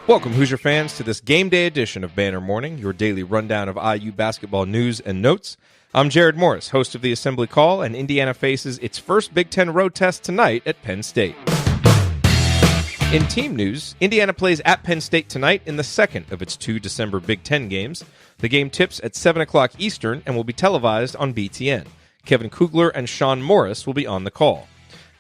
Welcome, Hoosier fans, to this game day edition of Banner Morning, your daily rundown of IU basketball news and notes. I'm Jared Morris, host of the Assembly Call, and Indiana faces its first Big Ten road test tonight at Penn State. In team news, Indiana plays at Penn State tonight in the second of its two December Big Ten games. The game tips at 7 o'clock Eastern and will be televised on BTN. Kevin Kugler and Sean Morris will be on the call.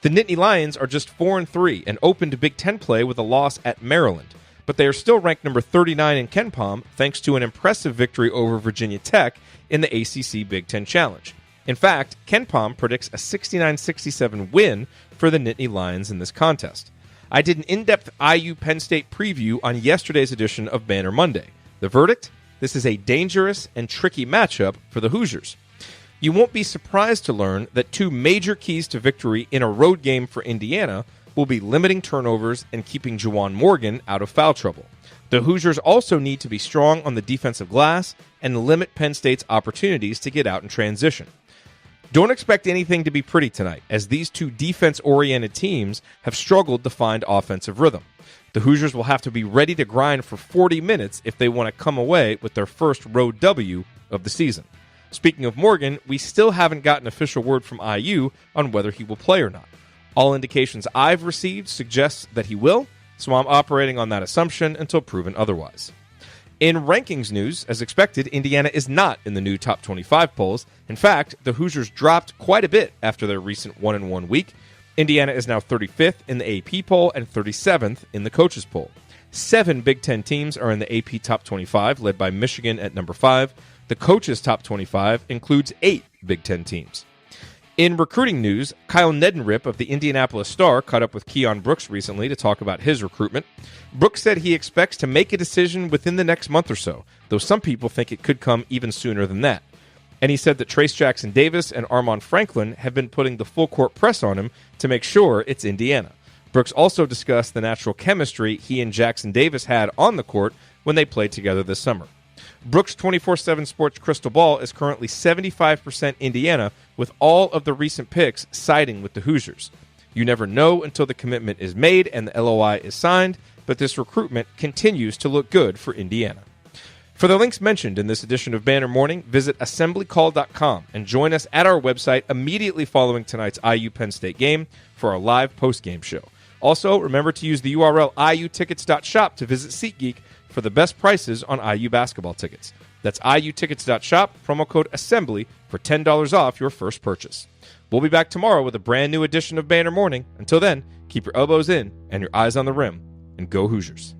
The Nittany Lions are just 4-3 and opened Big Ten play with a loss at Maryland, but they are still ranked number 39 in KenPom thanks to an impressive victory over Virginia Tech in the ACC Big Ten Challenge. In fact, KenPom predicts a 69-67 win for the Nittany Lions in this contest. I did an in-depth IU Penn State preview on yesterday's edition of Banner Monday. The verdict? This is a dangerous and tricky matchup for the Hoosiers. You won't be surprised to learn that two major keys to victory in a road game for Indiana will be limiting turnovers and keeping Juwan Morgan out of foul trouble. The Hoosiers also need to be strong on the defensive glass and limit Penn State's opportunities to get out in transition. Don't expect anything to be pretty tonight, as these two defense-oriented teams have struggled to find offensive rhythm. The Hoosiers will have to be ready to grind for 40 minutes if they want to come away with their first road W of the season. Speaking of Morgan, we still haven't gotten official word from IU on whether he will play or not. All indications I've received suggest that he will, so I'm operating on that assumption until proven otherwise. In rankings news, as expected, Indiana is not in the new top 25 polls. In fact, the Hoosiers dropped quite a bit after their recent 1-1 week. Indiana is now 35th in the AP poll and 37th in the coaches poll. 7 Big Ten teams are in the AP top 25, led by Michigan at number 5. The coaches top 25 includes 8 Big Ten teams. In recruiting news, Kyle Neddenrip of the Indianapolis Star caught up with Keion Brooks recently to talk about his recruitment. Brooks said he expects to make a decision within the next month or so, though some people think it could come even sooner than that. And he said that Trace Jackson Davis and Armand Franklin have been putting the full court press on him to make sure it's Indiana. Brooks also discussed the natural chemistry he and Jackson Davis had on the court when they played together this summer. Brooks' 24/7 Sports crystal ball is currently 75% Indiana, with all of the recent picks siding with the Hoosiers. You never know until the commitment is made and the LOI is signed, but this recruitment continues to look good for Indiana. For the links mentioned in this edition of Banner Morning, visit assemblycall.com and join us at our website immediately following tonight's IU Penn State game for our live post-game show. Also, remember to use the URL iutickets.shop to visit SeatGeek for the best prices on IU basketball tickets. That's iutickets.shop, promo code ASSEMBLY for $10 off your first purchase. We'll be back tomorrow with a brand new edition of Banner Morning. Until then, keep your elbows in and your eyes on the rim, and go Hoosiers.